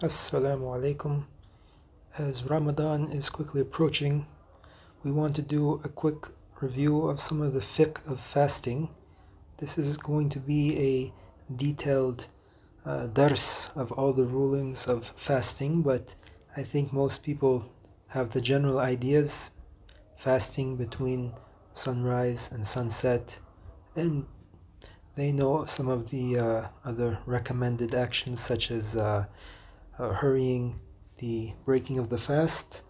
Assalamu alaikum. As Ramadan is quickly approaching, we want to do a quick review of some of the fiqh of fasting. This is going to be a detailed dars of all the rulings of fasting, but I think most people have the general ideas. Fasting between sunrise and sunset, and they know some of the other recommended actions such as hurrying the breaking of the fast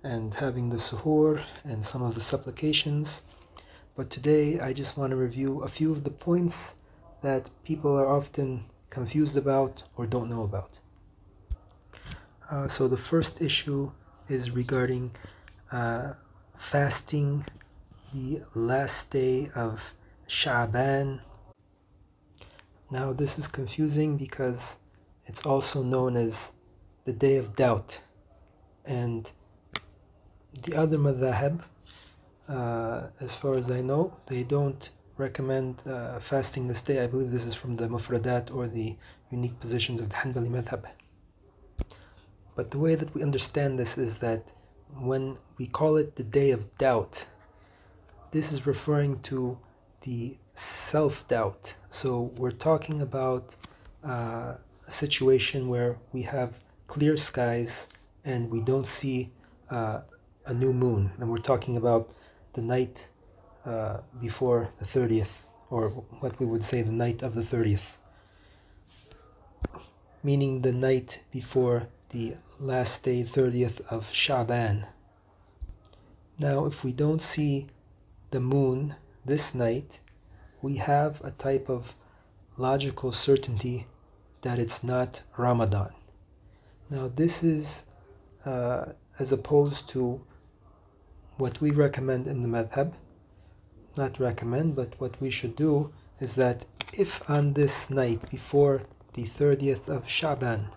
and having the suhoor and some of the supplications. But today I just want to review a few of the points that people are often confused about or don't know about. So the first issue is regarding fasting the last day of Sha'ban. Now this is confusing because it's also known as the day of doubt, and the other madhab, as far as I know, they don't recommend fasting this day. I believe this is from the mufradat or the unique positions of the Hanbali madhab. But the way that we understand this is that when we call it the day of doubt, this is referring to the self-doubt. So we're talking about a situation where we have clear skies and we don't see a new moon, and we're talking about the night before the 30th, or what we would say the night of the 30th, meaning the night before the last day 30th of Sha'ban. Now if we don't see the moon this night, we have a type of logical certainty that it's not Ramadan. Now this is as opposed to what we recommend in the madhab. Not recommend, but what we should do is that if on this night before the 30th of Sha'ban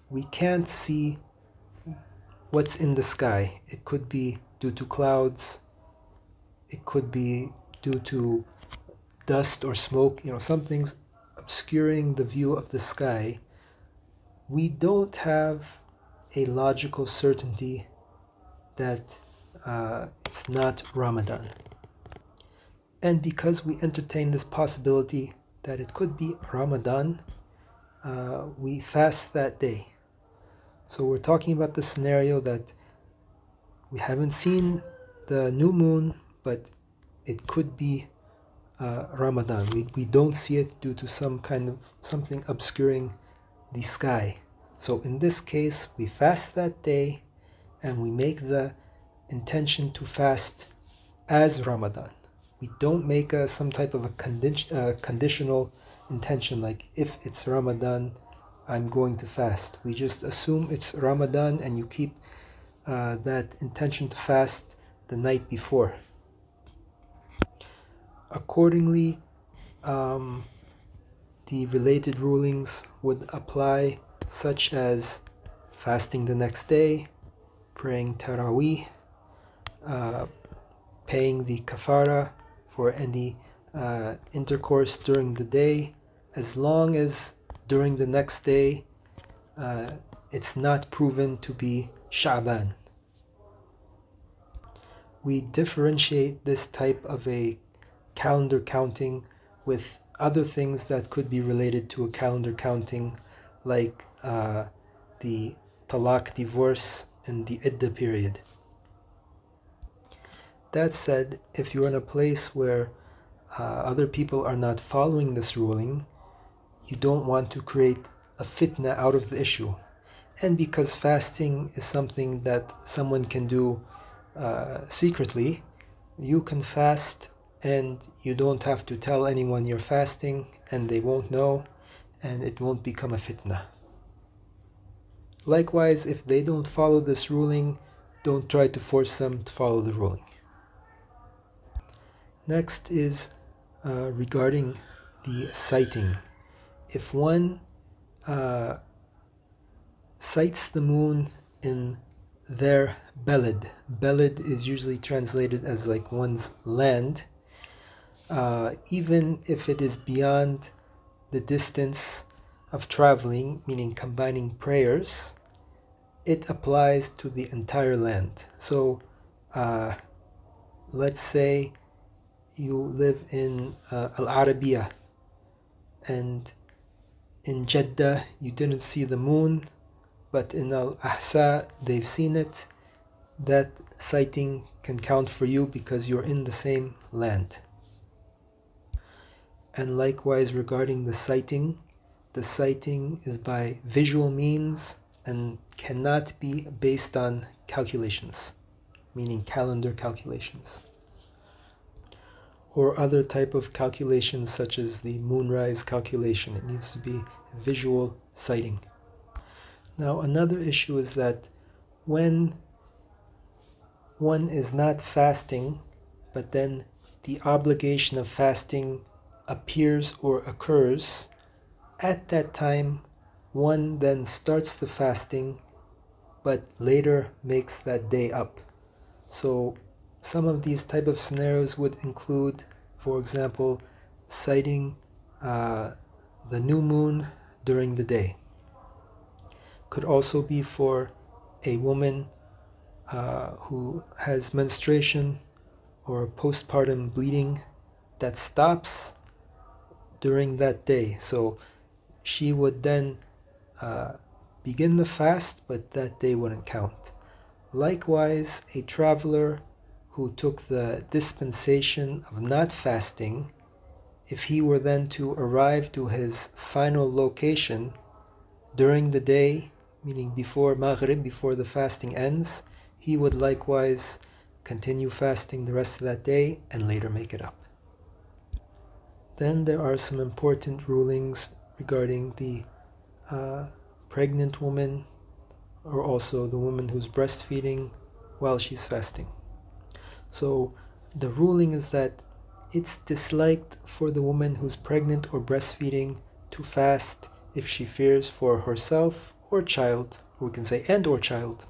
we can't see what's in the sky, it could be due to clouds, it could be due to dust or smoke, something's obscuring the view of the sky, we don't have a logical certainty that it's not Ramadan. And because we entertain this possibility that it could be Ramadan, we fast that day. So we're talking about the scenario that we haven't seen the new moon, but it could be Ramadan. We don't see it due to something obscuring the sky. So in this case, we fast that day and we make the intention to fast as Ramadan. We don't make some type of a conditional intention, like if it's Ramadan, I'm going to fast. We just assume it's Ramadan and you keep that intention to fast the night before. Accordingly, the related rulings would apply, such as fasting the next day, praying Taraweeh, paying the kafara for any intercourse during the day, as long as during the next day it's not proven to be Sha'ban. We differentiate this type of a calendar counting with other things that could be related to a calendar counting, like the talaq, divorce, and the iddah period. That said, if you're in a place where other people are not following this ruling, you don't want to create a fitna out of the issue. And because fasting is something that someone can do secretly, you can fast and you don't have to tell anyone you're fasting, and they won't know, and it won't become a fitna. Likewise, if they don't follow this ruling, don't try to force them to follow the ruling. Next is regarding the sighting. If one sights the moon in their beled is usually translated as like one's land, even if it is beyond the distance of traveling, meaning combining prayers, it applies to the entire land. So let's say you live in Al Arabiya, and in Jeddah you didn't see the moon, but in Al Ahsa they've seen it. That sighting can count for you because you're in the same land. And likewise regarding the sighting is by visual means and cannot be based on calculations, meaning calendar calculations, or other type of calculations such as the moonrise calculation. It needs to be visual sighting. Now another issue is that when one is not fasting, but then the obligation of fasting appears or occurs, at that time one then starts the fasting but later makes that day up. So some of these type of scenarios would include, for example, sighting the new moon during the day. Could also be for a woman who has menstruation or postpartum bleeding that stops during that day. So she would then begin the fast, but that day wouldn't count. Likewise, a traveler who took the dispensation of not fasting, if he were then to arrive to his final location during the day, meaning before Maghrib, before the fasting ends, he would likewise continue fasting the rest of that day and later make it up. Then there are some important rulings regarding the pregnant woman, or also the woman who's breastfeeding while she's fasting. So the ruling is that it's disliked for the woman who's pregnant or breastfeeding to fast if she fears for herself or child, or we can say and or child.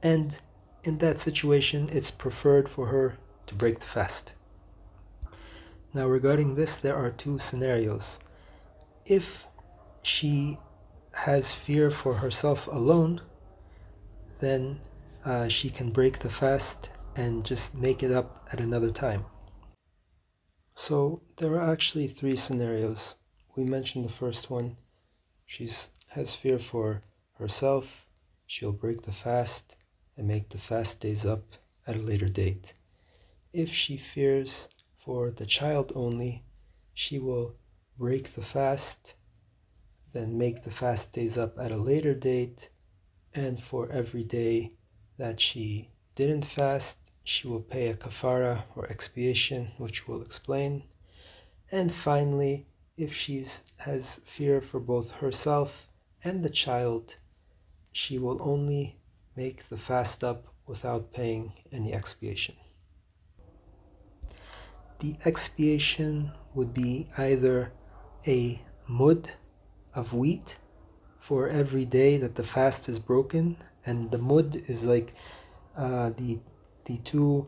And in that situation, it's preferred for her to break the fast. Now regarding this, there are two scenarios. If she has fear for herself alone, then she can break the fast and just make it up at another time. So there are actually three scenarios. We mentioned the first one. She has fear for herself. She'll break the fast and make the fast days up at a later date. If she fears for the child only, she will break the fast, then make the fast days up at a later date, and for every day that she didn't fast, she will pay a kafara or expiation, which we'll explain. And finally, if she has fear for both herself and the child, she will only make the fast up without paying any expiation. The expiation would be either a mud of wheat for every day that the fast is broken, and the mud is like the two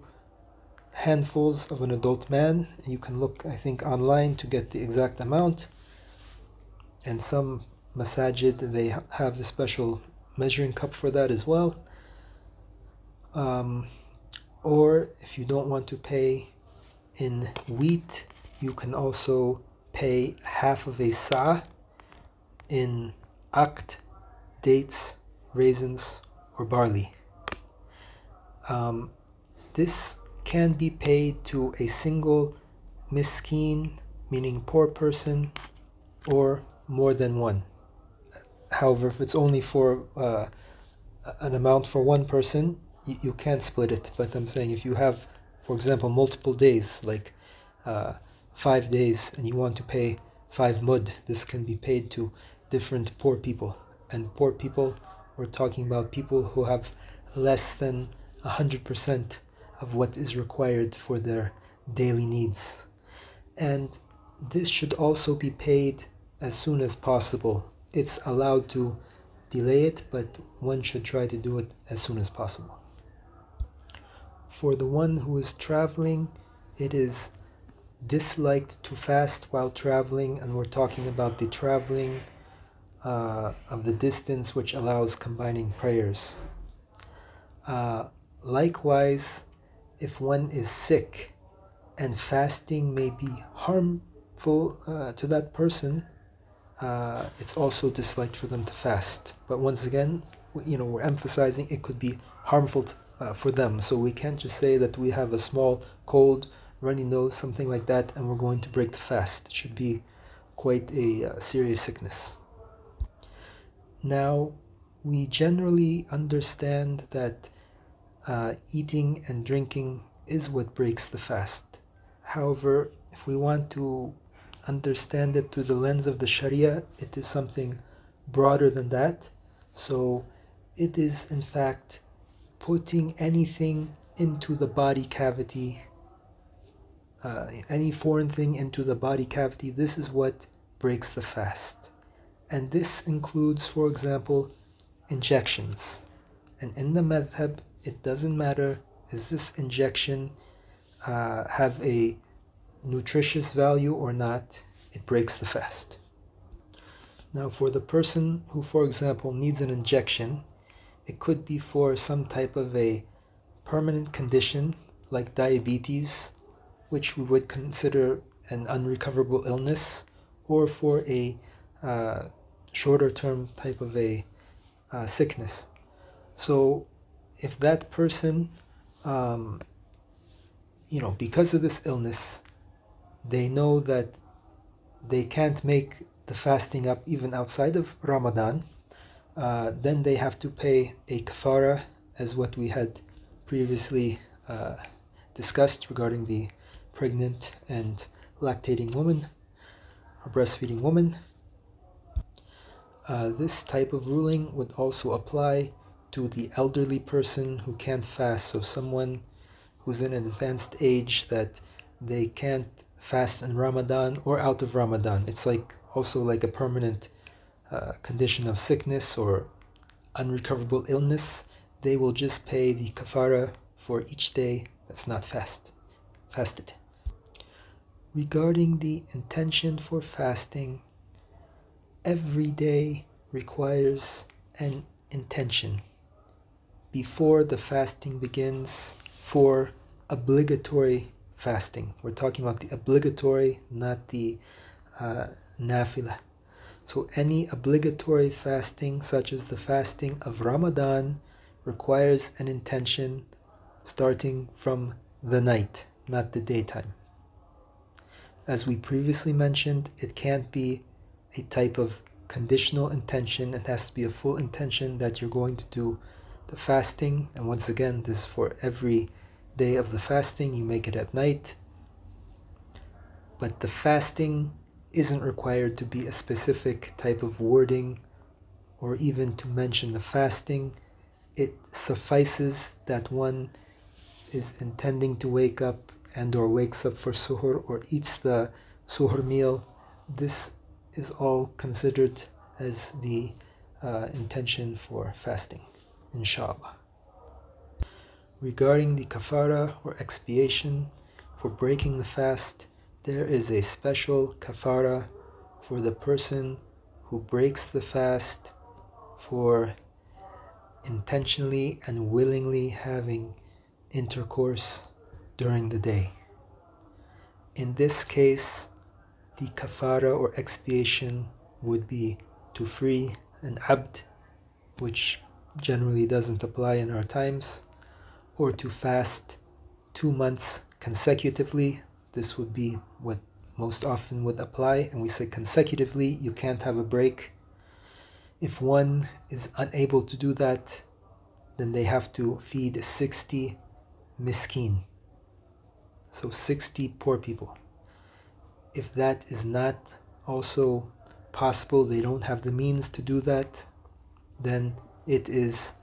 handfuls of an adult man. You can look, I think, online to get the exact amount, and some masajid, they have a special measuring cup for that as well. Or if you don't want to pay in wheat, you can also pay half of a sa' in aqt, dates, raisins, or barley. This can be paid to a single miskin, meaning poor person, or more than one. However, if it's only for an amount for one person, you can't split it. But I'm saying if you have, for example, multiple days, like 5 days, and you want to pay 5 mud, this can be paid to different poor people. And poor people, we're talking about people who have less than 100% of what is required for their daily needs. And this should also be paid as soon as possible. It's allowed to delay it, but one should try to do it as soon as possible. For the one who is traveling, it is disliked to fast while traveling, and we're talking about the traveling of the distance which allows combining prayers. Likewise, if one is sick and fasting may be harmful to that person, it's also disliked for them to fast. But once again, we're emphasizing it could be harmful for them. So we can't just say that we have a small cold, runny nose, something like that, and we're going to break the fast. It should be quite a serious sickness. Now, we generally understand that eating and drinking is what breaks the fast. However, if we want to understand it through the lens of the Sharia, it is something broader than that. So it is in fact putting anything into the body cavity, any foreign thing into the body cavity. This is what breaks the fast. And this includes, for example, injections. And in the madhab, it doesn't matter, is this injection have a nutritious value or not, it breaks the fast. Now for the person who, for example, needs an injection, it could be for some type of a permanent condition like diabetes, which we would consider an unrecoverable illness, or for a shorter term type of a sickness. So if that person, because of this illness, they know that they can't make the fasting up even outside of Ramadan, then they have to pay a kafara, as what we had previously discussed regarding the pregnant and lactating woman or breastfeeding woman. This type of ruling would also apply to the elderly person who can't fast, so someone who's in an advanced age that they can't fast in Ramadan or out of Ramadan. It's also like a permanent condition of sickness or unrecoverable illness. They will just pay the kafara for each day that's not fasted. Regarding the intention for fasting, every day requires an intention before the fasting begins for obligatory fasting. We're talking about the obligatory, not the nafilah. So any obligatory fasting, such as the fasting of Ramadan, requires an intention starting from the night, not the daytime. As we previously mentioned, it can't be a type of conditional intention. It has to be a full intention that you're going to do the fasting. And once again, this is for every day of the fasting. You make it at night. But the fasting isn't required to be a specific type of wording or even to mention the fasting. It suffices that one is intending to wake up and or wakes up for suhoor or eats the suhoor meal. This is all considered as the intention for fasting, inshallah. Regarding the kafara or expiation for breaking the fast, there is a special kafara for the person who breaks the fast for intentionally and willingly having intercourse during the day. In this case, the kafara or expiation would be to free an abd, which generally doesn't apply in our times, or to fast 2 months consecutively. This would be what most often would apply, and we say consecutively, you can't have a break. If one is unable to do that, then they have to feed 60 miskin, so 60 poor people. If that is not also possible, they don't have the means to do that, then it is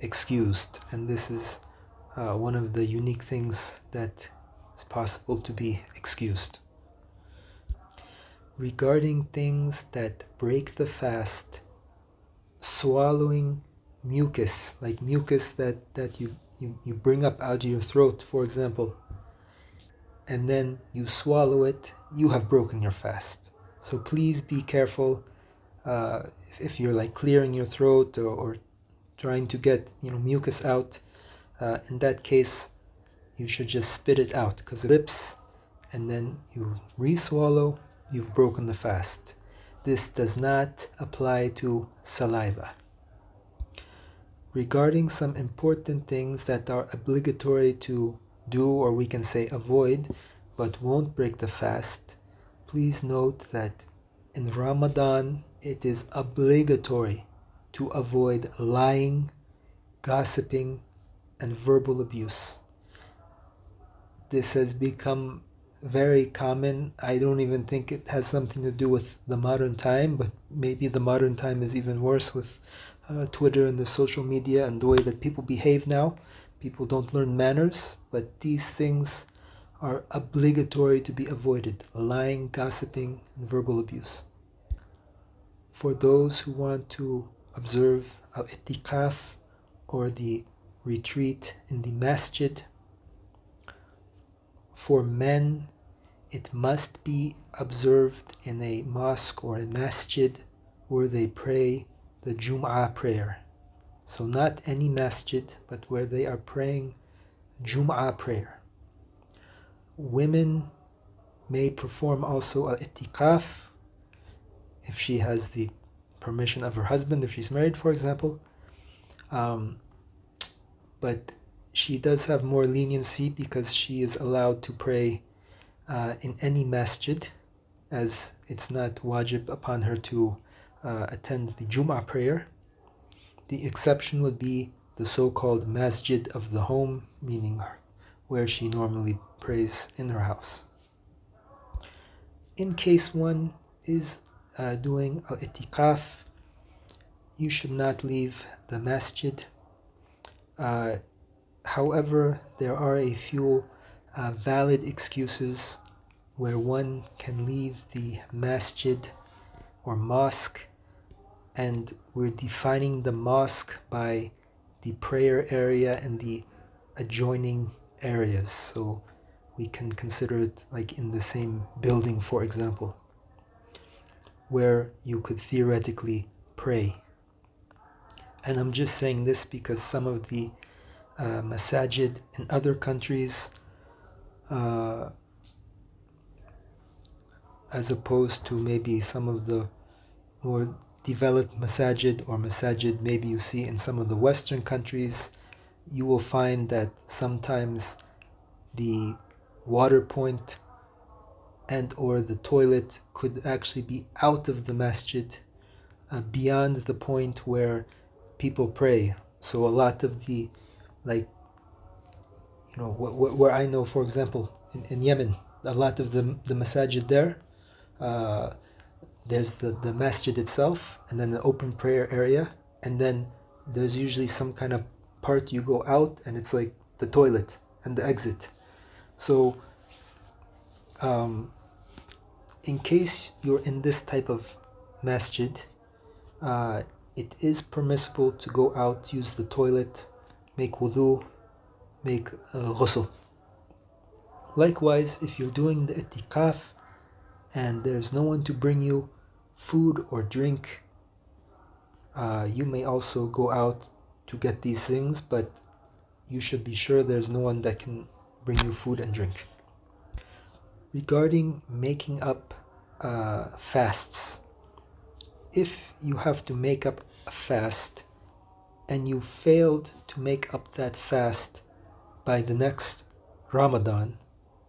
excused. And this is one of the unique things that is possible to be excused. Regarding things that break the fast, swallowing mucus, like mucus that you bring up out of your throat, for example, and then you swallow it, you have broken your fast. So please be careful. If you're like clearing your throat or trying to get mucus out, in that case you should just spit it out, because lips and then you re-swallow, you've broken the fast. This does not apply to saliva. Regarding some important things that are obligatory to do, or we can say avoid, but won't break the fast, please note that in Ramadan it is obligatory to avoid lying, gossiping, and verbal abuse. This has become very common. I don't even think it has something to do with the modern time, but maybe the modern time is even worse with Twitter and the social media and the way that people behave now. People don't learn manners, but these things are obligatory to be avoided: lying, gossiping, and verbal abuse. For those who want to observe al-i'tikaf, or the retreat in the masjid, for men it must be observed in a mosque or a masjid where they pray the Jum'ah prayer. So not any masjid, but where they are praying Jum'ah prayer. Women may perform also al-i'tikaf if she has the permission of her husband, if she's married, for example. But she does have more leniency because she is allowed to pray in any masjid, as it's not wajib upon her to attend the Jum'ah prayer. The exception would be the so-called masjid of the home, meaning where she normally prays in her house. In case one is doing al-i'tikaf, you should not leave the masjid. However, there are a few valid excuses where one can leave the masjid or mosque, and we're defining the mosque by the prayer area and the adjoining areas. So we can consider it like in the same building, for example, where you could theoretically pray. And I'm just saying this because some of the masajid in other countries, as opposed to maybe some of the more developed masajid or masajid maybe you see in some of the Western countries, you will find that sometimes the water point and or the toilet could actually be out of the masjid, beyond the point where people pray. So a lot of the, like, where I know, for example, in Yemen, a lot of the masajid there, there's the masjid itself, and then the open prayer area, and then there's usually some kind of part you go out, and it's like the toilet and the exit. So in case you're in this type of masjid, it is permissible to go out, use the toilet, make wudu, make ghusl. Likewise, if you're doing the i'tikaf and there's no one to bring you food or drink, you may also go out to get these things, but you should be sure there's no one that can bring you food and drink. Regarding making up fasts, if you have to make up a fast and you failed to make up that fast by the next Ramadan,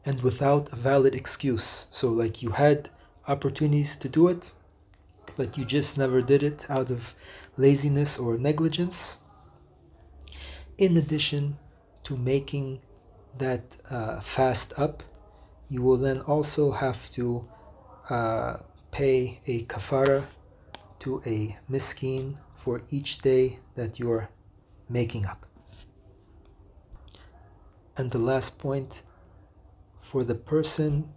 and without a valid excuse, so like you had opportunities to do it, but you just never did it out of laziness or negligence, in addition to making that fast up, you will then also have to pay a kafara to a miskin for each day that you're making up. And the last point, for the person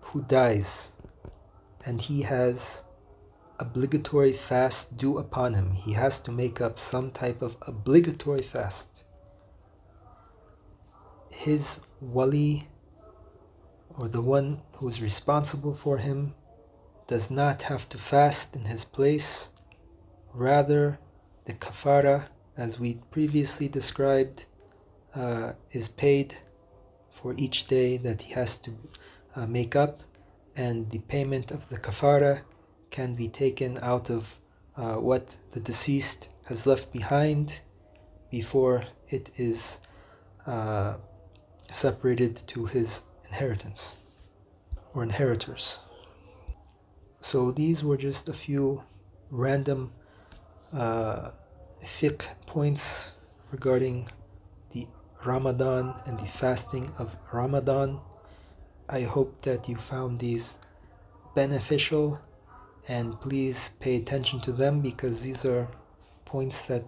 who dies and he has obligatory fast due upon him, he has to make up some type of obligatory fast. His wali or the one who is responsible for him does not have to fast in his place. Rather, the kafara, as we previously described, is paid for each day that he has to make up, and the payment of the kafara can be taken out of what the deceased has left behind before it is separated to his inheritance or inheritors. So these were just a few random fiqh points regarding the Ramadan and the fasting of Ramadan. I hope that you found these beneficial, and please pay attention to them because these are points that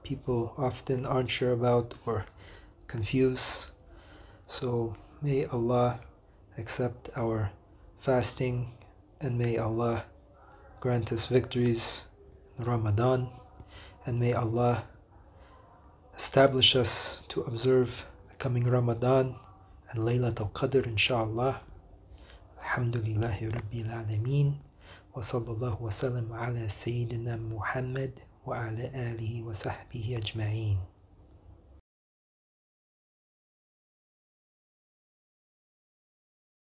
people often aren't sure about or confuse. So may Allah accept our fasting, and may Allah grant us victories in Ramadan, and may Allah establish us to observe the coming Ramadan and Laylatul Qadr, inshallah. Alhamdulillahi Rabbil Alameen, wa sallallahu wa sallam ala Sayyidina Muhammad wa ala alihi wa sahbihi ajma'een.